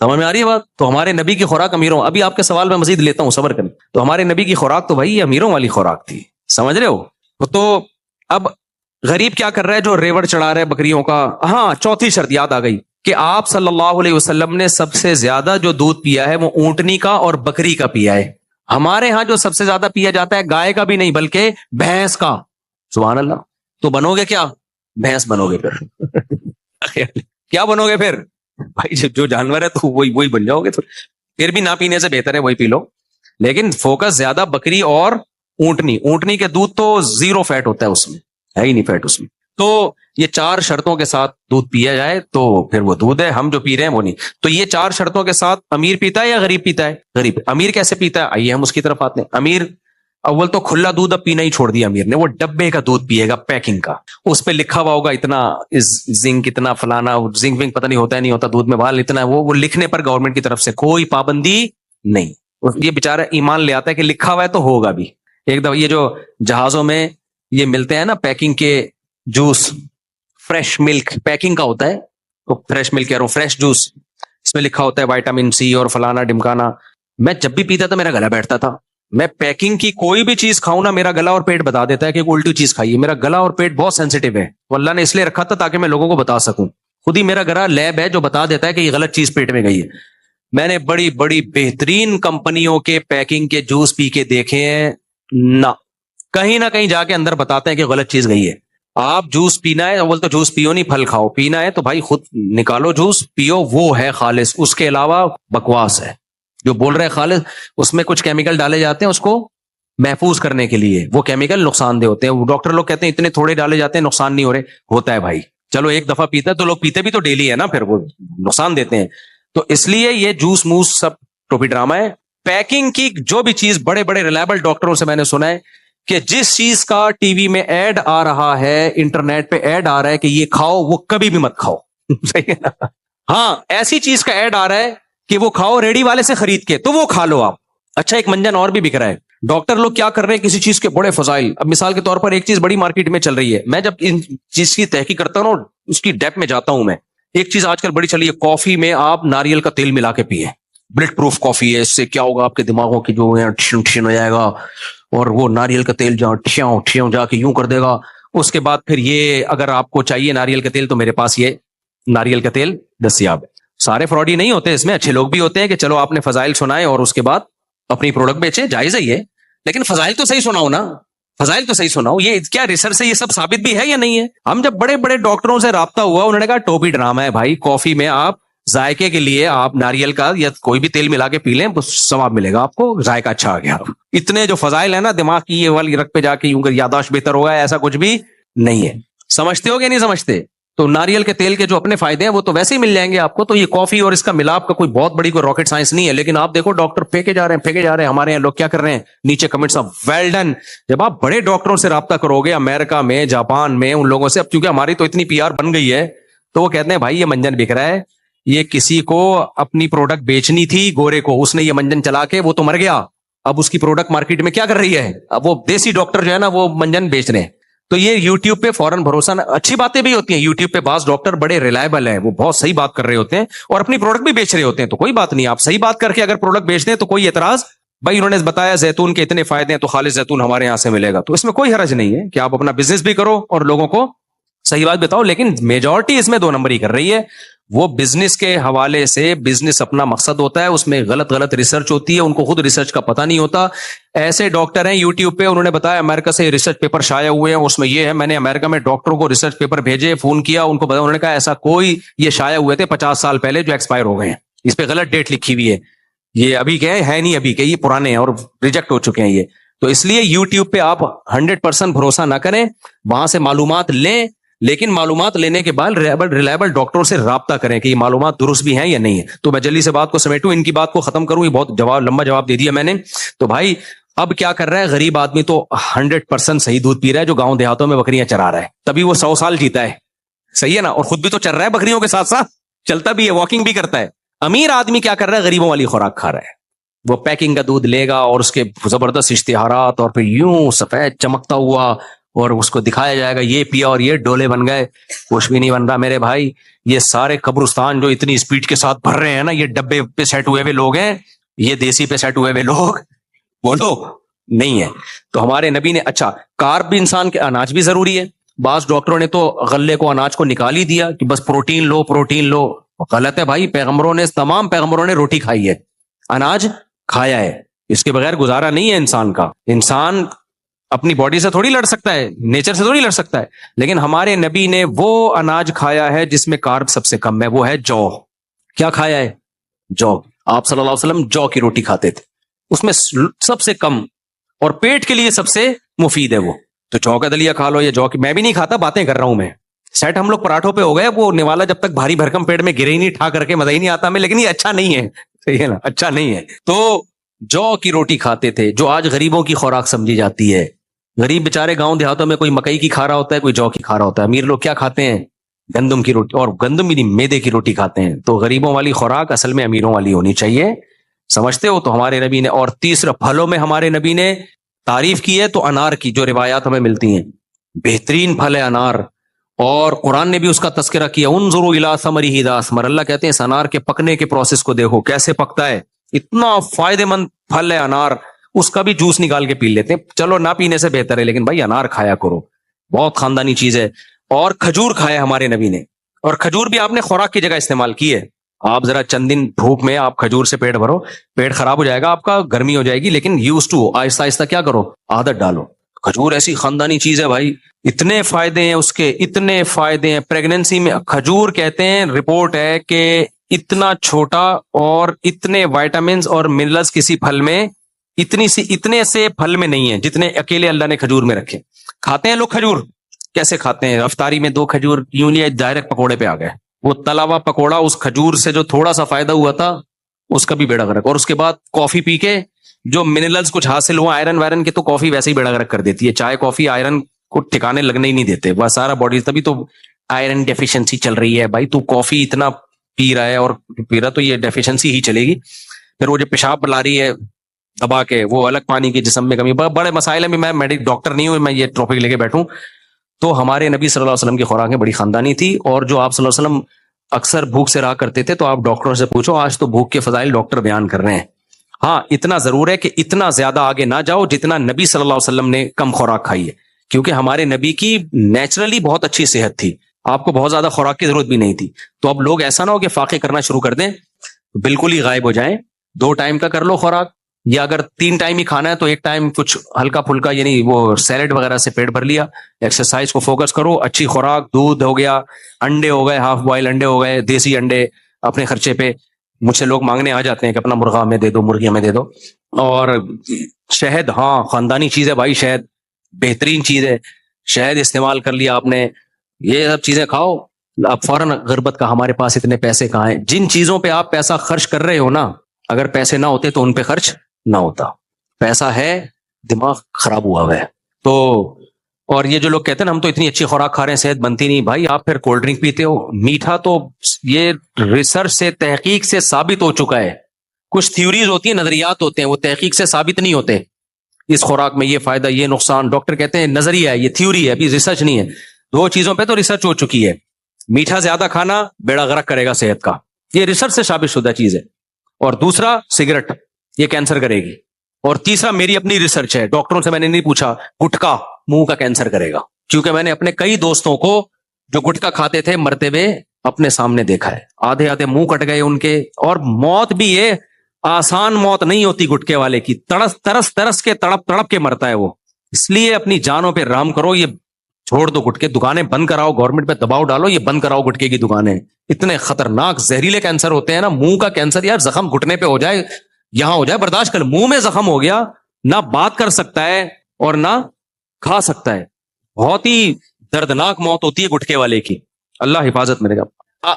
سمجھ میں آ رہی ہے بات؟ تو ہمارے نبی کی خوراک امیروں، ابھی آپ کے سوال میں مزید لیتا ہوں، صبر کریں. تو ہمارے نبی کی خوراک تو بھائی یہ امیروں والی خوراک تھی، سمجھ رہے ہو؟ تو اب غریب کیا کر رہا ہے جو ریوڑ چڑھا رہا ہے بکریوں کا؟ ہاں چوتھی شرط یاد آ گئی کہ آپ صلی اللہ علیہ وسلم نے سب سے زیادہ جو دودھ پیا ہے وہ اونٹنی کا اور بکری کا پیا ہے. ہمارے ہاں جو سب سے زیادہ پیا جاتا ہے گائے کا بھی نہیں بلکہ بھینس کا. سبحان اللہ. تو بنو گے کیا؟ بھینس بنو گے پھر. کیا بنو گے پھر بھائی؟ جو جانور ہے تو وہی بن جاؤ گے. تو پھر بھی نہ پینے سے بہتر ہے وہی پی لو، لیکن فوکس زیادہ بکری اور اونٹنی کے دودھ تو زیرو فیٹ ہوتا ہے، اس میں ہے ہی نہیں فیٹ اس میں. تو یہ 4 شرطوں کے ساتھ دودھ پیا جائے تو پھر وہ دودھ ہے. ہم جو پی رہے ہیں وہ نہیں. تو یہ 4 شرطوں کے ساتھ امیر پیتا ہے یا غریب پیتا ہے؟ غریب. امیر کیسے پیتا ہے؟ آئیے ہم اس کی طرف آتے ہیں. امیر اول تو کھلا دودھ اب پینا ہی چھوڑ دیا امیر نے، وہ ڈبے کا دودھ پیے گا، پیکنگ کا. اس پہ لکھا ہوا ہوگا اتنا زنک، اتنا فلانا زنک ونک پتہ نہیں ہوتا ہے نہیں ہوتا، دودھ میں بال اتنا، وہ لکھنے پر گورنمنٹ کی طرف سے کوئی پابندی نہیں. یہ بیچارہ ایمان لے آتا ہے کہ لکھا ہوا ہے تو ہوگا بھی. ایک دفعہ یہ جو جہازوں میں یہ ملتے ہیں نا پیکنگ کے جوس، فریش ملک پیکنگ کا ہوتا ہے، تو فریش ملک کہہ رہا ہوں، فریش جوس، اس میں لکھا ہوتا ہے وائٹامن سی اور فلانا ڈمکانا. میں جب بھی پیتا تھا میرا گلا بیٹھتا تھا. میں پیکنگ کی کوئی بھی چیز کھاؤں نا میرا گلا اور پیٹ بتا دیتا ہے کہ ایک الٹی چیز کھائیے. میرا گلا اور پیٹ بہت سینسیٹیو ہے، وہ اللہ نے اس لیے رکھا تھا تاکہ میں لوگوں کو بتا سکوں. خود ہی میرا گلا لیب ہے جو بتا دیتا ہے کہ یہ غلط چیز پیٹ میں گئی ہے. میں نے بڑی بڑی بہترین کمپنیوں کے پیکنگ کے جوس پی کے دیکھے ہیں، نہ کہیں نہ کہیں جا کے اندر بتاتے ہیں کہ غلط چیز گئی ہے. آپ جوس پینا ہے اول تو جوس پیو نہیں، پھل کھاؤ. پینا ہے تو بھائی خود نکالو جوس پیو، وہ ہے خالص. اس کے علاوہ بکواس ہے جو بول رہے خالص. اس میں کچھ کیمیکل ڈالے جاتے ہیں اس کو محفوظ کرنے کے لیے، وہ کیمیکل نقصان دہ ہوتے ہیں. ڈاکٹر لوگ کہتے ہیں اتنے تھوڑے ڈالے جاتے ہیں نقصان نہیں ہو رہے. ہوتا ہے بھائی، چلو ایک دفعہ پیتا ہے تو لوگ پیتے بھی تو ڈیلی ہے نا، پھر وہ نقصان دیتے ہیں. تو اس لیے یہ جوس موس سب ٹوپی ڈرامہ ہے. پیکنگ کی جو بھی چیز بڑے بڑے ریلائبل ڈاکٹروں سے میں نے سنا ہے کہ جس چیز کا ٹی وی میں ایڈ آ رہا ہے، انٹرنیٹ پہ ایڈ آ رہا ہے کہ یہ کھاؤ، وہ کبھی بھی مت کھاؤ. صحیح ہے نا؟ ہاں ایسی چیز کا ایڈ آ رہا ہے کہ وہ کھاؤ ریڈی والے سے خرید کے، تو وہ کھا لو آپ. اچھا ایک منجن اور بھی بک رہا ہے. ڈاکٹر لوگ کیا کر رہے ہیں کسی چیز کے بڑے فضائل. اب مثال کے طور پر ایک چیز بڑی مارکیٹ میں چل رہی ہے، میں جب ان چیز کی تحقیق کرتا ہوں اس کی ڈیپ میں جاتا ہوں. میں ایک چیز آج کل بڑی چلی ہے، کافی میں آپ ناریل کا تیل ملا کے پیے. بلڈ پروف کافی ہے، اس سے کیا ہوگا آپ کے دماغوں کی جو ہے ٹھن ہو جائے گا، اور وہ ناریل کا تیل جہاں ٹھیوں جا کے یوں کر دے گا. اس کے بعد پھر یہ اگر آپ کو چاہیے ناریل کا تیل تو میرے پاس یہ ناریل کا تیل دستیاب ہے. سارے فراڈی نہیں ہوتے، اس میں اچھے لوگ بھی ہوتے ہیں کہ چلو آپ نے فضائل سنائے اور اس کے بعد اپنی پروڈکٹ بیچے، جائز ہے یہ، لیکن فضائل تو صحیح سناؤ نا، فضائل تو صحیح سناؤ. یہ کیا ریسرچ سے یہ سب ثابت بھی ہے یا نہیں ہے؟ ہم جب بڑے بڑے ڈاکٹروں سے رابطہ ہوا انہوں نے کہا ٹوپی ڈرامہ ہے بھائی. کافی میں آپ ذائقے کے لیے آپ ناریل کا یا کوئی بھی تیل ملا کے پی لیں، ثواب ملے گا آپ کو، ذائقہ اچھا آ گیا. اتنے جو فضائل ہیں نا دماغ کی یہ والی رکھ پہ جا کے یوں کر یاداشت بہتر ہوگا، ایسا کچھ بھی نہیں ہے. سمجھتے ہو کہ نہیں سمجھتے؟ تو ناریل کے تیل کے جو اپنے فائدے ہیں وہ تو ویسے ہی مل جائیں گے آپ کو. تو یہ کافی اور اس کا ملاپ کا کوئی بہت بڑی کوئی راکٹ سائنس نہیں ہے. لیکن آپ دیکھو ڈاکٹر پھینکے جا رہے ہیں. ہمارے یہاں لوگ کیا کر رہے ہیں نیچے کمنٹس ویل ڈن. جب آپ بڑے ڈاکٹروں سے رابطہ کرو گے امریکہ میں، جاپان میں، ان لوگوں سے، اب چونکہ ہماری تو اتنی پی آر بن گئی ہے تو وہ کہتے ہیں بھائی یہ منجن بک رہا ہے، یہ کسی کو اپنی پروڈکٹ بیچنی تھی گورے کو، اس نے یہ منجن چلا کے وہ تو مر گیا، اب اس کی پروڈکٹ مارکیٹ میں کیا کر رہی ہے، اب وہ دیسی ڈاکٹر جو ہے نا وہ منجن بیچ رہے ہیں. تو یہ یوٹیوب پہ فوراً بھروسہ نہ، اچھی باتیں بھی ہوتی ہیں یوٹیوب پہ، بعض ڈاکٹر بڑے ریلائبل ہیں، وہ بہت صحیح بات کر رہے ہوتے ہیں اور اپنی پروڈکٹ بھی بیچ رہے ہوتے ہیں، تو کوئی بات نہیں، آپ صحیح بات کر کے اگر پروڈکٹ بیچتے ہیں تو کوئی اعتراض. بھائی انہوں نے بتایا زیتون کے اتنے فائدے ہیں تو خالص زیتون ہمارے یہاں سے ملے گا، تو اس میں کوئی حرج نہیں ہے کہ آپ اپنا بزنس بھی کرو اور لوگوں کو صحیح بات بتاؤ. لیکن میجورٹی اس میں 2 نمبر ہی کر رہی ہے. وہ بزنس کے حوالے سے، بزنس اپنا مقصد ہوتا ہے، اس میں غلط ریسرچ ہوتی ہے، ان کو خود ریسرچ کا پتہ نہیں ہوتا. ایسے ڈاکٹر ہیں یوٹیوب پہ، انہوں نے بتایا امریکہ سے ریسرچ پیپر شائع ہوئے ہیں، اس میں یہ ہے، میں نے امریکہ میں ڈاکٹروں کو ریسرچ پیپر بھیجے، فون کیا ان کو بتایا، انہوں نے کہا ایسا کوئی، یہ شائع ہوئے تھے 50 سال پہلے جو ایکسپائر ہو گئے ہیں، اس پہ غلط ڈیٹ لکھی ہوئی ہے، یہ ابھی کے ہے نہیں، ابھی کے یہ پرانے ہیں اور ریجیکٹ ہو چکے ہیں یہ. تو اس لیے یوٹیوب پہ آپ 100% بھروسہ نہ کریں، وہاں سے معلومات لیں، لیکن معلومات لینے کے بعد ریلائبل ڈاکٹروں سے رابطہ کریں کہ یہ معلومات درست بھی ہیں یا نہیں ہے. تو میں جلدی سے بات کو سمیٹوں، ان کی بات کو ختم کروں، یہ بہت لمبا جواب دے دیا میں نے. تو بھائی اب کیا کر رہا ہے غریب آدمی، تو 100% صحیح دودھ پی رہا ہے جو گاؤں دیہاتوں میں بکریاں چرا رہا ہے، تبھی وہ 100 سال جیتا ہے. صحیح ہے نا، اور خود بھی تو چل رہا ہے بکریوں کے ساتھ ساتھ، چلتا بھی ہے، واکنگ بھی کرتا ہے. امیر آدمی کیا کر رہا ہے، غریبوں والی خوراک کھا رہا ہے. وہ پیکنگ کا دودھ لے گا اور اس کے زبردست اشتہارات اور پھر یوں سفید چمکتا ہوا اور اس کو دکھایا جائے گا یہ پیا اور یہ ڈولے بن گئے. کچھ بھی نہیں بن رہا میرے بھائی. یہ سارے قبرستان جو اتنی اسپیڈ کے ساتھ بھر رہے ہیں نا, یہ ڈبے پہ سیٹ ہوئے ہوئے لوگ ہیں, یہ دیسی پہ سیٹ ہوئے ہوئے لوگ بولو نہیں ہے. تو ہمارے نبی نے, اچھا کارب بھی انسان کے, اناج بھی ضروری ہے. بعض ڈاکٹروں نے تو غلے کو, اناج کو نکال ہی دیا کہ بس پروٹین لو پروٹین لو. غلط ہے بھائی. پیغمبروں نے, تمام پیغمبروں نے روٹی کھائی ہے, اناج کھایا ہے. اس کے بغیر گزارا نہیں ہے انسان کا. انسان اپنی باڈی سے تھوڑی لڑ سکتا ہے, نیچر سے تھوڑی لڑ سکتا ہے, لیکن ہمارے نبی نے وہ اناج کھایا ہے جس میں کارب سب سے کم ہے, وہ ہے جو. کیا کھایا ہے؟ جو. آپ صلی اللہ علیہ وسلم جو کی روٹی کھاتے تھے, اس میں سب سے کم اور پیٹ کے لیے سب سے مفید ہے وہ. تو جو کا دلیا کھا لو, یا جو کی, میں بھی نہیں کھاتا, باتیں کر رہا ہوں میں. سیٹ ہم لوگ پراٹھوں پہ ہو گئے, وہ نوالا جب تک بھاری بھرکم پیٹ میں گرے ہی نہیں, ٹھا کر کے مزہ ہی نہیں آتا ہمیں, لیکن یہ اچھا نہیں ہے. صحیح ہے نا, اچھا نہیں ہے. تو جو کی روٹی کھاتے تھے, جو آج غریبوں کی خوراک سمجھی جاتی ہے. غریب بےچارے گاؤں دیہاتوں میں کوئی مکئی کی کھا رہا ہوتا ہے, کوئی جو کی کھا رہا ہوتا ہے. امیر لوگ کیا کھاتے ہیں؟ گندم کی روٹی, اور گندم بھی نہیں, میدے کی روٹی کھاتے ہیں. تو غریبوں والی خوراک اصل میں امیروں والی ہونی چاہیے, سمجھتے ہو؟ تو ہمارے نبی نے. اور تیسرا, پھلوں میں ہمارے نبی نے تعریف کی ہے تو انار کی, جو روایات ہمیں ملتی ہیں, بہترین پھل ہے انار. اور قرآن نے بھی اس کا تذکرہ کیا, انظروا الی ثمرہ اذا اثمر. اللہ کہتے ہیں اس انار کے پکنے کے پروسیس کو دیکھو کیسے پکتا ہے, اتنا فائدہ مند پھل ہے انار. اس کا بھی جوس نکال کے پی لیتے ہیں, چلو نہ پینے سے بہتر ہے, لیکن بھائی انار کھایا کرو, بہت خاندانی چیز ہے. اور کھجور کھایا ہمارے نبی نے, اور کھجور بھی آپ نے خوراک کی جگہ استعمال کی ہے. آپ ذرا چند دن دھوپ میں آپ کھجور سے پیٹ بھرو, پیٹ خراب ہو جائے گا آپ کا, گرمی ہو جائے گی, لیکن یوز ٹو, آہستہ آہستہ کیا کرو, عادت ڈالو. کھجور ایسی خاندانی چیز ہے بھائی, اتنے فائدے ہیں اس کے, اتنے فائدے ہیں. پریگننسی میں کھجور کہتے ہیں, رپورٹ ہے کہ اتنا چھوٹا اور اتنے وائٹامنز اور منرلز کسی پھل میں, اتنے سے پھل میں نہیں ہے جتنے اکیلے اللہ نے کھجور میں رکھے. کھاتے ہیں لوگ کھجور, کیسے کھاتے ہیں؟ افطاری میں 2 کھجور یوں نہیں, ڈائریکٹ پکوڑے پہ آ گئے. وہ تلا ہوا پکوڑا, اس کھجور سے جو تھوڑا سا فائدہ ہوا تھا اس کا بھی بیڑا غرق. اور اس کے بعد کافی پی کے جو منرلز کچھ حاصل ہوا آئرن وائرن کے, تو کافی ویسے ہی بیڑا غرق کر دیتی ہے. چائے کافی آئرن کو ٹھکانے لگنے ہی نہیں دیتے, وہ سارا باڈی, تبھی تو آئرن ڈیفیشنسی چل رہی ہے بھائی. تو کافی اتنا پی رہا ہے اور پی رہا, تو یہ ڈیفیشنسی ہی چلے گی. پھر وہ جو پیشاب بلا رہی ہے دبا کے, وہ الگ, پانی کی جسم میں کمی, بڑے مسائل ہیں. میں ڈاکٹر نہیں ہوں, میں یہ ٹاپک لے کے بیٹھوں. تو ہمارے نبی صلی اللہ علیہ وسلم کی خوراکیں بڑی خاندانی تھی. اور جو آپ صلی اللہ علیہ وسلم اکثر بھوک سے رہا کرتے تھے, تو آپ ڈاکٹروں سے پوچھو, آج تو بھوک کے فضائل ڈاکٹر بیان کر رہے ہیں. ہاں اتنا ضرور ہے کہ اتنا زیادہ آگے نہ جاؤ جتنا نبی صلی اللہ علیہ وسلم نے کم خوراک کھائی ہے, کیونکہ ہمارے نبی کی نیچرلی بہت اچھی صحت تھی, آپ کو بہت زیادہ خوراک کی ضرورت بھی نہیں تھی. تو اب لوگ ایسا نہ ہو کہ فاقے کرنا شروع کر دیں, بالکل ہی غائب ہو جائیں. 2 ٹائم کا کر لو خوراک, یا اگر 3 ٹائم ہی کھانا ہے تو 1 ٹائم کچھ ہلکا پھلکا, یعنی وہ سیلڈ وغیرہ سے پیٹ بھر لیا. ایکسرسائز کو فوکس کرو, اچھی خوراک, دودھ ہو گیا, انڈے ہو گئے, ہاف بوائل انڈے ہو گئے, دیسی انڈے اپنے خرچے پہ. مجھ سے لوگ مانگنے آ جاتے ہیں کہ اپنا مرغا ہمیں دے دو, مرغی ہمیں دے دو. اور شہد, ہاں خاندانی چیز ہے بھائی, شہد بہترین چیز ہے. شہد استعمال کر لیا آپ نے, یہ سب چیزیں کھاؤ. اب فوراً غربت کا, ہمارے پاس اتنے پیسے کہاں ہیں. جن چیزوں پہ آپ پیسہ خرچ کر رہے ہو نا, اگر پیسے نہ ہوتے تو ان پہ خرچ نہ ہوتا. پیسہ ہے, دماغ خراب ہوا ہے. تو اور یہ جو لوگ کہتے ہیں نا ہم تو اتنی اچھی خوراک کھا رہے ہیں صحت بنتی نہیں, بھائی آپ پھر کولڈ ڈرنک پیتے ہو, میٹھا. تو یہ ریسرچ سے, تحقیق سے ثابت ہو چکا ہے. کچھ تھیوریز ہوتی ہیں, نظریات ہوتے ہیں, وہ تحقیق سے ثابت نہیں ہوتے. اس خوراک میں یہ فائدہ, یہ نقصان, ڈاکٹر کہتے ہیں نظریہ ہے, یہ تھیوری ہے, ابھی ریسرچ نہیں ہے. 2 چیزوں پہ تو ریسرچ ہو چکی ہے. میٹھا زیادہ کھانا بیڑا غرق کرے گا صحت کا, یہ ریسرچ سے ثابت شدہ چیز ہے. اور دوسرا سگریٹ, یہ کینسر کرے گی. اور تیسرا میری اپنی ریسرچ ہے, ڈاکٹروں سے میں نے نہیں پوچھا, گٹکا منہ کا کینسر کرے گا. کیونکہ میں نے اپنے کئی دوستوں کو جو گٹکا کھاتے تھے مرتے ہوئے اپنے سامنے دیکھا ہے. آدھے منہ کٹ گئے ان کے, اور موت بھی یہ آسان موت نہیں ہوتی گٹکے والے کی, ترس کے تڑپ کے مرتا ہے وہ. اس لیے اپنی جانوں پہ رحم کرو, یہ چھوڑ دو گٹکے, دکانیں بند کراؤ, گورنمنٹ پہ دباؤ ڈالو, یہ بند کراؤ گٹکے کی دکانیں. اتنے خطرناک زہریلے کینسر ہوتے ہیں نا. منہ کا کینسر یار, زخم گھٹنے پہ ہو جائے, یہاں ہو جائے, برداشت کر. منہ میں زخم ہو گیا, نہ بات کر سکتا ہے اور نہ کھا سکتا ہے. بہت ہی دردناک موت ہوتی ہے گٹکے والے کی, اللہ حفاظت میں رہے گا.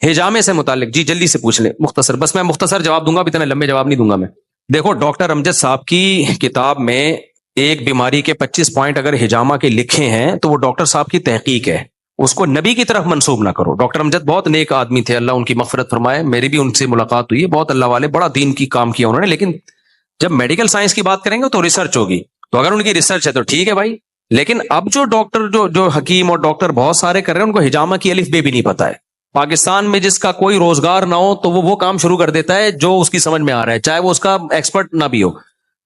ہجامے سے متعلق جی جلدی سے پوچھ لیں, مختصر, بس میں مختصر جواب دوں گا, اتنے لمبے جواب نہیں دوں گا میں. دیکھو ڈاکٹر امجد صاحب کی کتاب میں ایک بیماری کے 25 پوائنٹ اگر ہجامہ کے لکھے ہیں تو وہ ڈاکٹر صاحب کی تحقیق ہے, اس کو نبی کی طرف منسوب نہ کرو. ڈاکٹر امجد بہت نیک آدمی تھے, اللہ ان کی مغفرت فرمائے, میری بھی ان سے ملاقات ہوئی ہے, بہت اللہ والے, بڑا دین کی کام کیا انہوں نے. لیکن جب میڈیکل سائنس کی بات کریں گے تو ریسرچ ہوگی, تو اگر ان کی ریسرچ ہے تو ٹھیک ہے بھائی, لیکن اب جو ڈاکٹر جو حکیم اور ڈاکٹر بہت سارے کر رہے ہیں ان کو حجامہ کی الف بے بھی نہیں پتا ہے. پاکستان میں جس کا کوئی روزگار نہ ہو تو وہ کام شروع کر دیتا ہے جو اس کی سمجھ میں آ رہا ہے, چاہے وہ اس کا ایکسپرٹ نہ بھی ہو.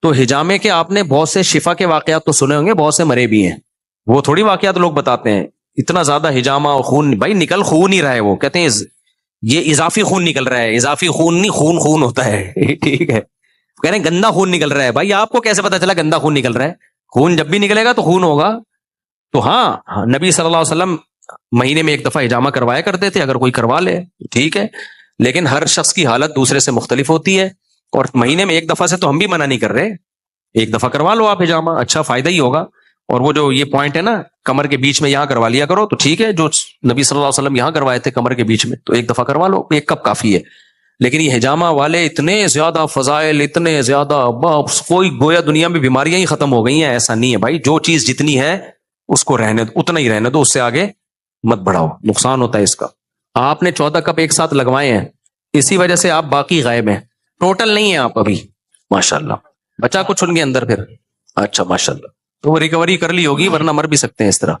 تو حجامے کے آپ نے بہت سے شفا کے واقعات تو سنے ہوں گے, بہت سے مرے بھی ہیں, وہ تھوڑی واقعات لوگ بتاتے ہیں. اتنا زیادہ حجامہ اور خون, بھائی نکل خون ہی رہا ہے, وہ کہتے ہیں یہ اضافی خون نکل رہا ہے, اضافی خون نہیں, خون ہوتا ہے, ٹھیک ہے. کہہ رہے ہیں گندا خون نکل رہا ہے. بھائی آپ کو کیسے پتا چلا گندا خون نکل رہا ہے؟ خون جب بھی نکلے گا تو خون ہوگا. تو ہاں, نبی صلی اللہ علیہ وسلم مہینے میں ایک دفعہ حجامہ کروایا کرتے تھے, اگر کوئی کروا لے ٹھیک ہے, لیکن ہر شخص کی حالت دوسرے سے مختلف ہوتی ہے, اور مہینے میں ایک دفعہ سے تو ہم بھی منع نہیں کر رہے, ایک دفعہ کروا لو آپ حجامہ, اچھا فائدہ ہی ہوگا. اور وہ جو یہ پوائنٹ ہے نا کمر کے بیچ میں, یہاں کروا لیا کرو تو ٹھیک ہے, جو نبی صلی اللہ علیہ وسلم یہاں کروائے تھے کمر کے بیچ میں, تو ایک دفعہ کروا لو, ایک کپ کافی ہے. لیکن یہ حجامہ والے اتنے زیادہ فضائل, اتنے زیادہ, کوئی گویا دنیا میں بیماریاں ہی ختم ہو گئی ہیں, ایسا نہیں ہے بھائی. جو چیز جتنی ہے اس کو رہنے دو, اتنا ہی رہنے دو, اس سے آگے مت بڑھاؤ, نقصان ہوتا ہے اس کا. آپ نے 14 کپ ایک ساتھ لگوائے ہیں, اسی وجہ سے آپ باقی غائب ہیں, ٹوٹل نہیں ہیں آپ ابھی. ماشاءاللہ بچا کچھ ان کے اندر پھر, اچھا ماشاءاللہ, تو وہ ریکوری کر لی ہوگی, ورنہ مر بھی سکتے ہیں اس طرح.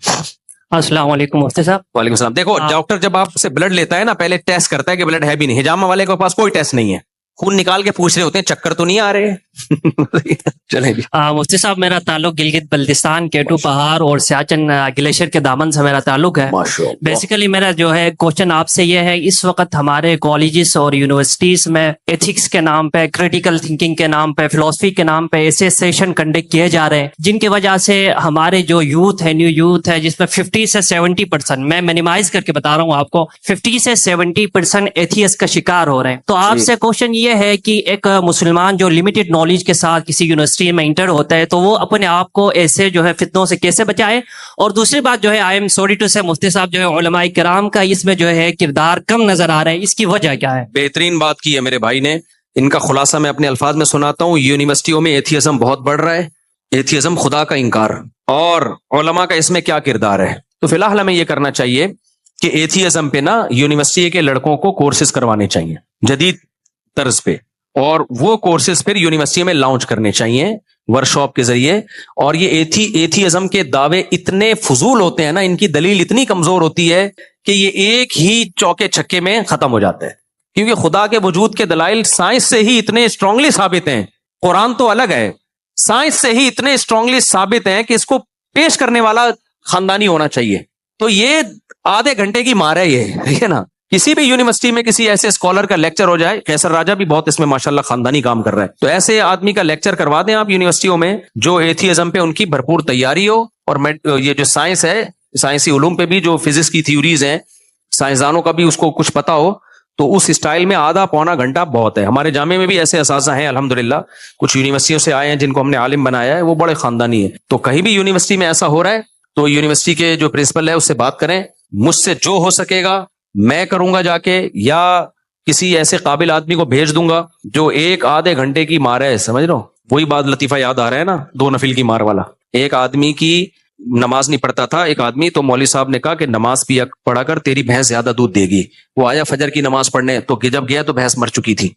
السلام علیکم مفتی صاحب. وعلیکم السلام. دیکھو ڈاکٹر جب آپ سے بلڈ لیتا ہے نا, پہلے ٹیسٹ کرتا ہے کہ بلڈ ہے بھی نہیں. حجامہ والے کے پاس کوئی ٹیسٹ نہیں ہے, خون نکال کے پوچھ رہے ہوتے ہیں چکر تو نہیں آ رہے. چلیں جی. مفتی صاحب میرا تعلق گلگت بلتستان, کیٹو پہاڑ اور سیاچن گلیشیر کے دامن سے میرا تعلق ہے. بیسیکلی میرا جو ہے کوشچن آپ سے یہ ہے, اس وقت ہمارے کالجز اور یونیورسٹیز میں ایتھکس کے نام پہ, کریٹیکل تھنکنگ کے نام پہ, فلسفی کے نام پہ ایسے سیشن کنڈکٹ کیے جا رہے ہیں جن کی وجہ سے ہمارے جو یوتھ ہے, نیو یوتھ ہے, جس میں 50 سے 70%, میں منیمائز کر کے بتا رہا ہوں آپ کو, 50 سے 70% ایتھیس کا شکار ہو رہے ہیں. تو آپ سے کوشچن یہ ہے کہ ایک مسلمان جو لمیٹڈ نالج کے ساتھ کسی یونیورسٹی میں انٹر ہوتا ہے تو وہ اپنے آپ کو ایسے جو ہے فتنوں سے کیسے بچائے. اور دوسری بات جو ہے, آئی ایم سوری ٹو سے مفتی صاحب, جو ہے علماء کرام کا اس میں جو ہے کردار کم نظر آ رہا ہے, اس کی وجہ کیا ہے؟ بہترین بات کی ہے میرے بھائی نے, ان کا خلاصہ میں اپنے الفاظ میں سناتا ہوں. یونیورسٹیوں میں ایتھیزم بہت بڑھ رہا ہے, ایتھیزم خدا کا انکار, اور علماء کا اس میں کیا کردار ہے. تو فی الحال ہمیں یہ کرنا چاہیے کہ ایتھیزم پہ نا یونیورسٹی کے لڑکوں کو کورسز کروانے چاہیے جدید طرز پہ, اور وہ کورسز پھر یونیورسٹی میں لانچ کرنے چاہیے ورکشاپ کے ذریعے. اور یہ ایتھیزم کے دعوے اتنے فضول ہوتے ہیں نا, ان کی دلیل اتنی کمزور ہوتی ہے کہ یہ ایک ہی چوکے چھکے میں ختم ہو جاتا ہے, کیونکہ خدا کے وجود کے دلائل سائنس سے ہی اتنے اسٹرانگلی ثابت ہیں. قرآن تو الگ ہے, سائنس سے ہی اتنے اسٹرانگلی ثابت ہیں کہ اس کو پیش کرنے والا خاندانی ہونا چاہیے. تو یہ آدھے گھنٹے کی مار ہے یہ, ٹھیک ہے نا. کسی بھی یونیورسٹی میں کسی ایسے اسکالر کا لیکچر ہو جائے, قیصر راجہ بھی بہت اس میں ماشاءاللہ خاندانی کام کر رہا ہے, تو ایسے آدمی کا لیکچر کروا دیں آپ یونیورسٹیوں میں, جو ایتھیزم پہ ان کی بھرپور تیاری ہو, اور یہ جو سائنس ہے, سائنسی علوم پہ بھی جو فزکس کی تھیوریز ہیں, سائنسدانوں کا بھی اس کو کچھ پتا ہو, تو اس اسٹائل میں آدھا پونا گھنٹہ بہت ہے. ہمارے جامعہ میں بھی ایسے اساتذہ ہیں الحمدللہ, کچھ یونیورسٹیوں سے آئے ہیں جن کو ہم نے عالم بنایا ہے, وہ بڑے خاندانی ہیں. تو کہیں بھی یونیورسٹی میں ایسا ہو رہا ہے تو یونیورسٹی کے جو پرنسپل ہے اس سے بات کریں. مجھ سے جو ہو سکے گا میں کروں گا جا کے, یا کسی ایسے قابل آدمی کو بھیج دوں گا جو ایک آدھے گھنٹے کی مار ہے, سمجھ رہا ہو. وہی بات لطیفہ یاد آ رہا ہے نا, 2 نفل کی مار والا. ایک آدمی کی نماز نہیں پڑھتا تھا ایک آدمی, تو مولوی صاحب نے کہا کہ نماز پڑھا کر, تیری بھینس زیادہ دودھ دے گی. وہ آیا فجر کی نماز پڑھنے, تو جب گیا تو بھینس مر چکی تھی.